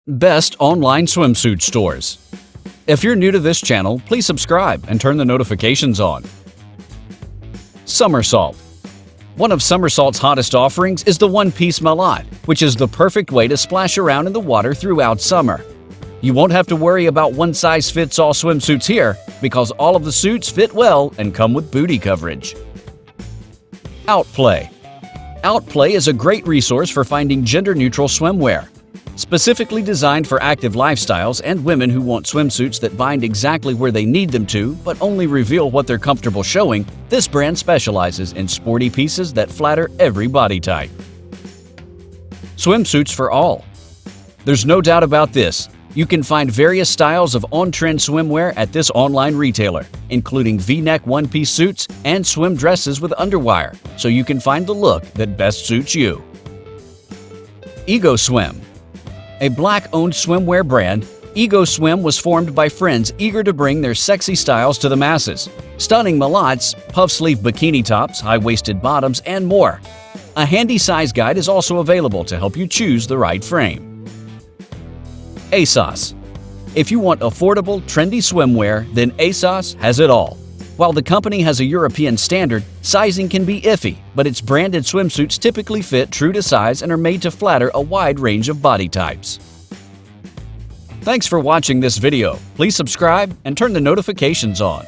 Best online swimsuit stores. If you're new to this channel, please subscribe and turn the notifications on. Summersalt. One of Summersalt's hottest offerings is the One-Piece Maillot, which is the perfect way to splash around in the water throughout summer. You won't have to worry about one-size-fits-all swimsuits here because all of the suits fit well and come with booty coverage. Outplay. Outplay is a great resource for finding gender-neutral swimwear. Specifically designed for active lifestyles and women who want swimsuits that bind exactly where they need them to, but only reveal what they're comfortable showing, this brand specializes in sporty pieces that flatter every body type. Swimsuits for all. There's no doubt about this. You can find various styles of on-trend swimwear at this online retailer, including V-neck one-piece suits and swim dresses with underwire, so you can find the look that best suits you. Ego Swim. A Black-owned swimwear brand, Ego Swim was formed by friends eager to bring their sexy styles to the masses. Stunning Mallots, puff-sleeve bikini tops, high-waisted bottoms, and more. A handy size guide is also available to help you choose the right frame. ASOS. If you want affordable, trendy swimwear, then ASOS has it all. While the company has a European standard, sizing can be iffy, but its branded swimsuits typically fit true to size and are made to flatter a wide range of body types. Thanks for watching this video. Please subscribe and turn the notifications on.